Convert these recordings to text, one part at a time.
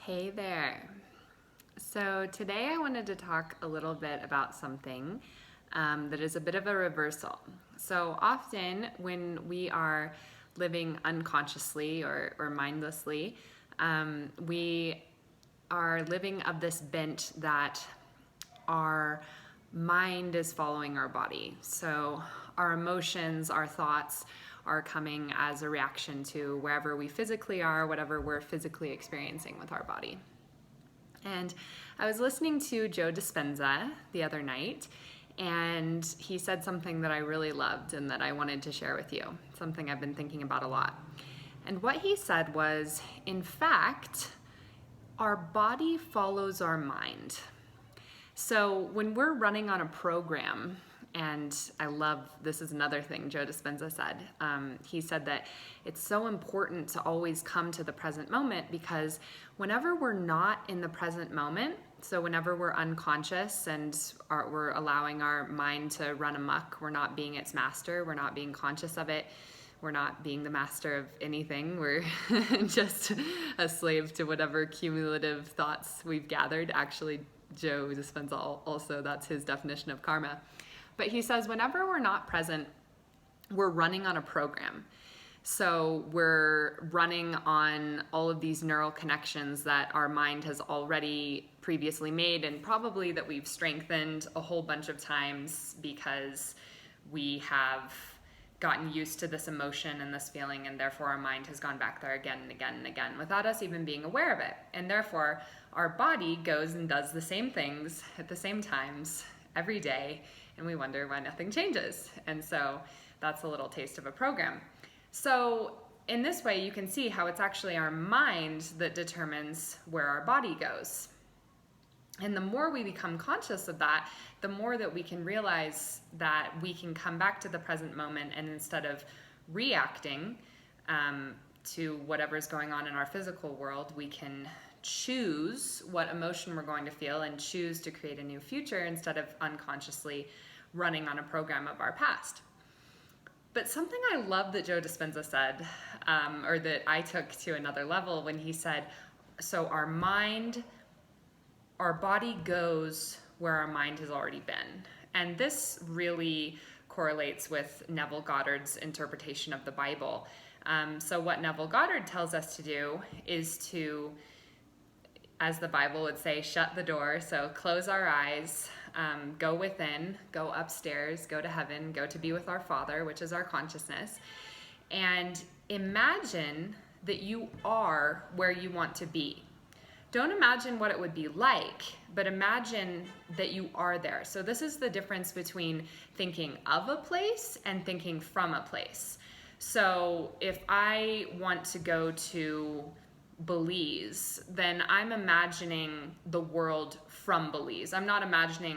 Hey there. So today I wanted to talk a little bit about something that is a bit of a reversal. So often when we are living unconsciously or mindlessly, we are living of this bent that our mind is following our body. So our emotions, our thoughts are coming as a reaction to wherever we physically are, whatever we're physically experiencing with our body. And I was listening to Joe Dispenza the other night, and he said something that I really loved and that I wanted to share with you, something I've been thinking about a lot. And what he said was, in fact, our body follows our mind. So when we're running on a program, and I love, this is another thing Joe Dispenza said. He said that it's so important to always come to the present moment, because whenever we're not in the present moment, so whenever we're unconscious and we're allowing our mind to run amok, we're not being its master, we're not being conscious of it, we're not being the master of anything, we're just a slave to whatever cumulative thoughts we've gathered. Actually, Joe Dispenza also, that's his definition of karma. But he says whenever we're not present, we're running on a program. So we're running on all of these neural connections that our mind has already previously made, and probably that we've strengthened a whole bunch of times because we have gotten used to this emotion and this feeling, and therefore our mind has gone back there again and again and again without us even being aware of it. And therefore our body goes and does the same things at the same times every day, and we wonder why nothing changes. And so that's a little taste of a program. So in this way, you can see how it's actually our mind that determines where our body goes. And the more we become conscious of that, the more that we can realize that we can come back to the present moment, and instead of reacting to whatever's going on in our physical world, we can choose what emotion we're going to feel and choose to create a new future instead of unconsciously running on a program of our past. But something I love that Joe Dispenza said, or that I took to another level when he said, so our body goes where our mind has already been. And this really correlates with Neville Goddard's interpretation of the Bible. So what Neville Goddard tells us to do is to, as the Bible would say, shut the door. So close our eyes, go within, go upstairs, go to heaven, go to be with our Father, which is our consciousness, and imagine that you are where you want to be. Don't imagine what it would be like, but imagine that you are there. So this is the difference between thinking of a place and thinking from a place. So if I want to go to Belize, then I'm imagining the world from Belize. I'm not imagining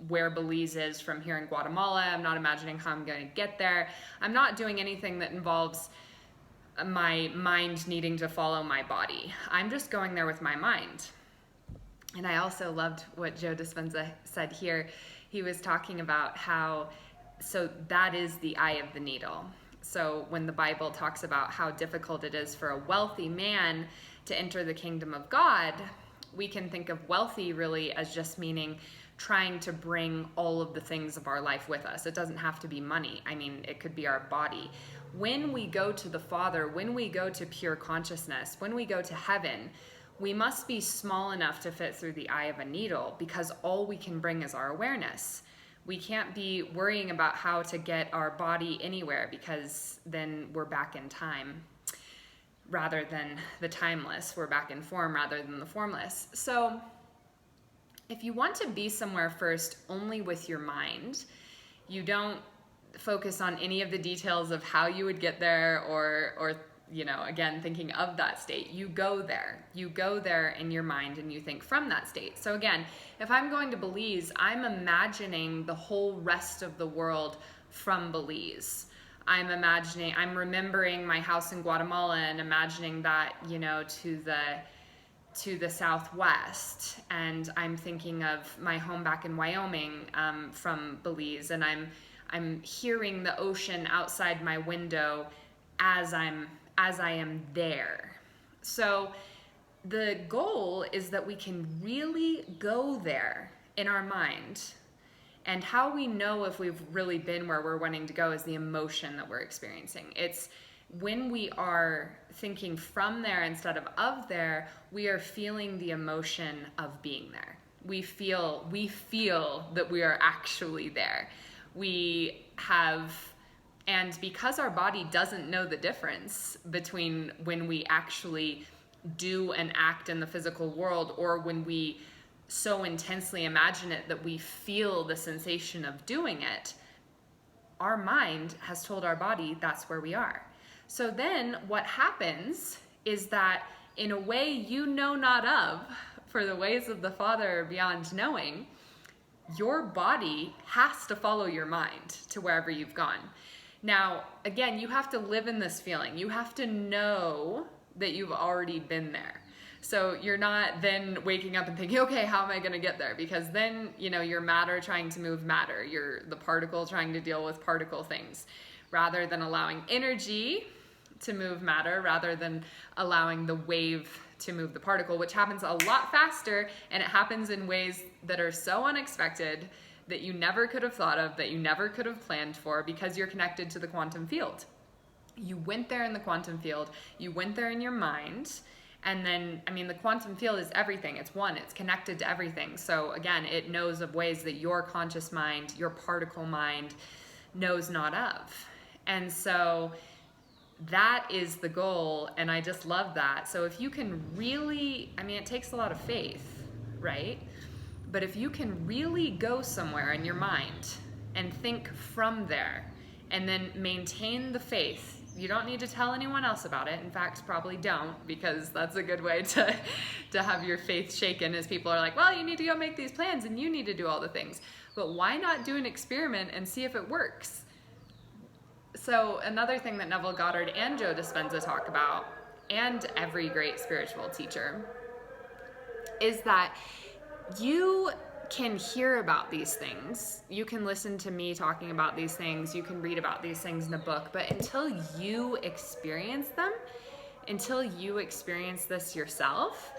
where Belize is from here in Guatemala. I'm not imagining how I'm going to get there. I'm not doing anything that involves my mind needing to follow my body. I'm just going there with my mind. And I also loved what Joe Dispenza said here. He was talking about how, so that is the eye of the needle. So when the Bible talks about how difficult it is for a wealthy man to enter the kingdom of God, we can think of wealthy really as just meaning trying to bring all of the things of our life with us. It doesn't have to be money. I mean, it could be our body. When we go to the Father, when we go to pure consciousness, when we go to heaven, we must be small enough to fit through the eye of a needle, because all we can bring is our awareness. We can't be worrying about how to get our body anywhere, because then we're back in time rather than the timeless. We're back in form rather than the formless. So if you want to be somewhere first only with your mind, you don't focus on any of the details of how you would get there or again, thinking of that state. You go there in your mind, and you think from that state. So again, if I'm going to Belize, I'm imagining the whole rest of the world from Belize. I'm remembering my house in Guatemala and imagining that, to the southwest, and I'm thinking of my home back in Wyoming from Belize, and I'm hearing the ocean outside my window as I am there. So the goal is that we can really go there in our mind. And how we know if we've really been where we're wanting to go is the emotion that we're experiencing. It's when we are thinking from there instead of there, we are feeling the emotion of being there. We feel that we are actually there. And because our body doesn't know the difference between when we actually do an act in the physical world or when we so intensely imagine it that we feel the sensation of doing it, our mind has told our body that's where we are. So then what happens is that in a way you know not of, for the ways of the Father are beyond knowing, your body has to follow your mind to wherever you've gone. Now, again, you have to live in this feeling. You have to know that you've already been there. So you're not then waking up and thinking, okay, how am I going to get there? Because then, you're matter trying to move matter. You're the particle trying to deal with particle things. Rather than allowing energy to move matter, rather than allowing the wave to move the particle, which happens a lot faster, and it happens in ways that are so unexpected that you never could have thought of, that you never could have planned for, because you're connected to the quantum field. You went there in the quantum field, you went there in your mind, and then, the quantum field is everything. It's one, it's connected to everything. So again, it knows of ways that your conscious mind, your particle mind, knows not of. And so that is the goal, and I just love that. So if you can really, it takes a lot of faith, right? But if you can really go somewhere in your mind and think from there and then maintain the faith, you don't need to tell anyone else about it. In fact, probably don't, because that's a good way to have your faith shaken, as people are like, well, you need to go make these plans and you need to do all the things. But why not do an experiment and see if it works? So another thing that Neville Goddard and Joe Dispenza talk about, and every great spiritual teacher, is that you can hear about these things. You can listen to me talking about these things. You can read about these things in a book. But until you experience them, until you experience this yourself,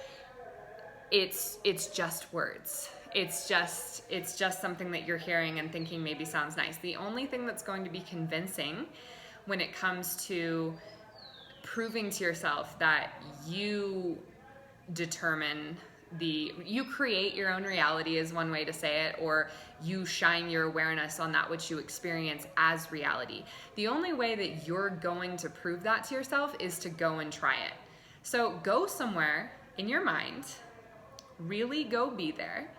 it's just words. It's just something that you're hearing and thinking maybe sounds nice. The only thing that's going to be convincing when it comes to proving to yourself that you determine you create your own reality, is one way to say it, or you shine your awareness on that which you experience as reality. The only way that you're going to prove that to yourself is to go and try it. So go somewhere in your mind, really go be there,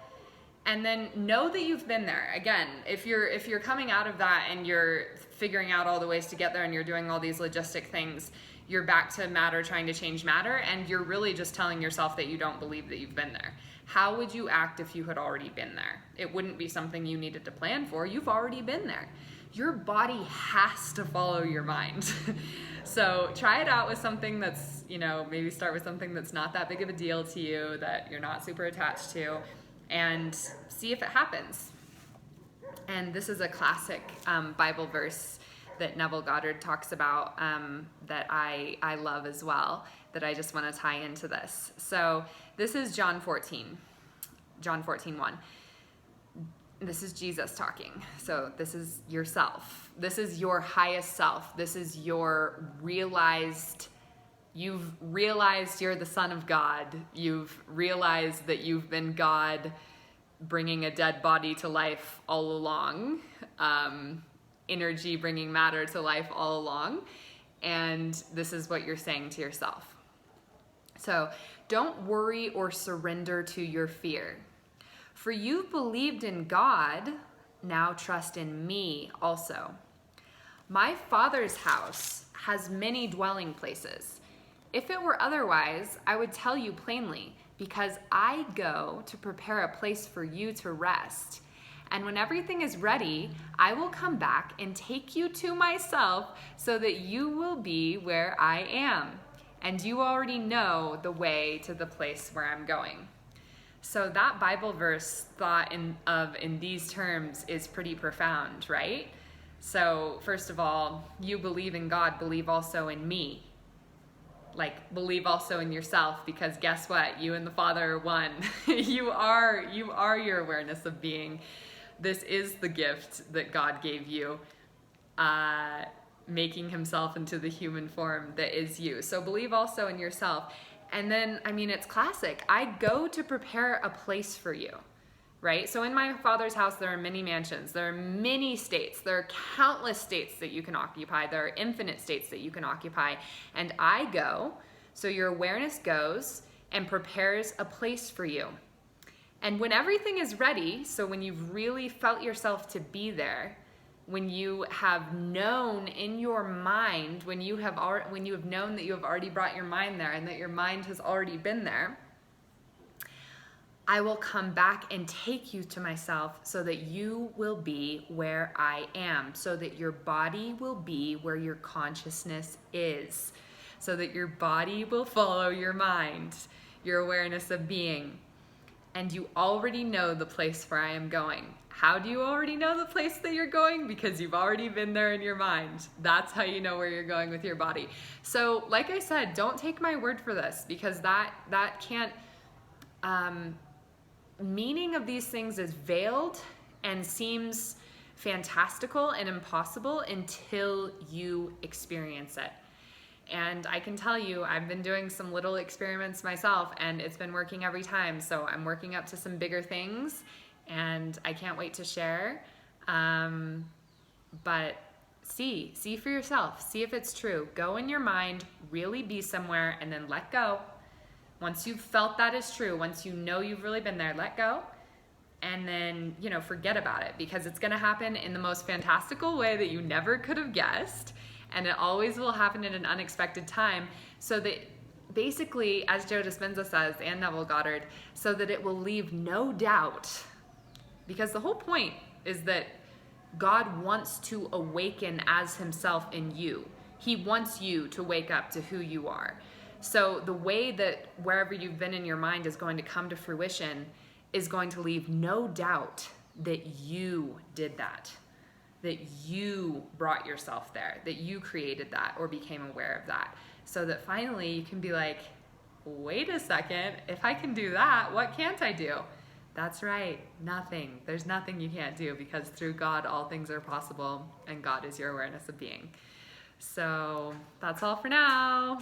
and then know that you've been there. Again, if you're coming out of that and you're figuring out all the ways to get there and you're doing all these logistic things, you're back to matter trying to change matter, and you're really just telling yourself that you don't believe that you've been there. How would you act if you had already been there? It wouldn't be something you needed to plan for. You've already been there. Your body has to follow your mind. So try it out with something that's, maybe start with something that's not that big of a deal to you, that you're not super attached to, and see if it happens. And this is a classic Bible verse that Neville Goddard talks about that I love as well, that I just want to tie into this. So this is John 14:1. This is Jesus talking. So this is yourself. This is your highest self. This is you've realized you're the Son of God. You've realized that you've been God bringing a dead body to life all along. Energy bringing matter to life all along, and this is what you're saying to yourself. So don't worry or surrender to your fear, for you've believed in God, now trust in me also. My Father's house has many dwelling places. If it were otherwise, I would tell you plainly, because I go to prepare a place for you to rest. And when everything is ready, I will come back and take you to myself, so that you will be where I am. And you already know the way to the place where I'm going. So that Bible verse thought in these terms is pretty profound, right? So first of all, you believe in God, believe also in me. like, believe also in yourself, because guess what? You and the Father are one. You are your awareness of being. This is the gift that God gave you, making himself into the human form that is you. So believe also in yourself. And then, I mean, it's classic. I go to prepare a place for you, right? So in my Father's house, there are many mansions. There are many states. There are countless states that you can occupy. There are infinite states that you can occupy. And I go, so your awareness goes and prepares a place for you. And when everything is ready, so when you've really felt yourself to be there, when you have known in your mind, when you have known that you have already brought your mind there and that your mind has already been there, I will come back and take you to myself so that you will be where I am, so that your body will be where your consciousness is, so that your body will follow your mind, your awareness of being. And you already know the place where I am going. How do you already know the place that you're going? Because you've already been there in your mind. That's how you know where you're going with your body. So, like I said, don't take my word for this, because that can't, meaning of these things is veiled and seems fantastical and impossible until you experience it. And I can tell you, I've been doing some little experiments myself, and it's been working every time. So I'm working up to some bigger things, and I can't wait to share. But see for yourself. See if it's true. Go in your mind, really be somewhere, and then let go. Once you've felt that is true, once you know you've really been there, let go. And then, forget about it, because it's going to happen in the most fantastical way that you never could have guessed. And it always will happen at an unexpected time, so that basically, as Joe Dispenza says, and Neville Goddard, so that it will leave no doubt. Because the whole point is that God wants to awaken as himself in you. He wants you to wake up to who you are. So the way that wherever you've been in your mind is going to come to fruition is going to leave no doubt that you did that you brought yourself there, that you created that or became aware of that, so that finally you can be like, wait a second, if I can do that, what can't I do? That's right, nothing. There's nothing you can't do, because through God all things are possible, and God is your awareness of being. So that's all for now.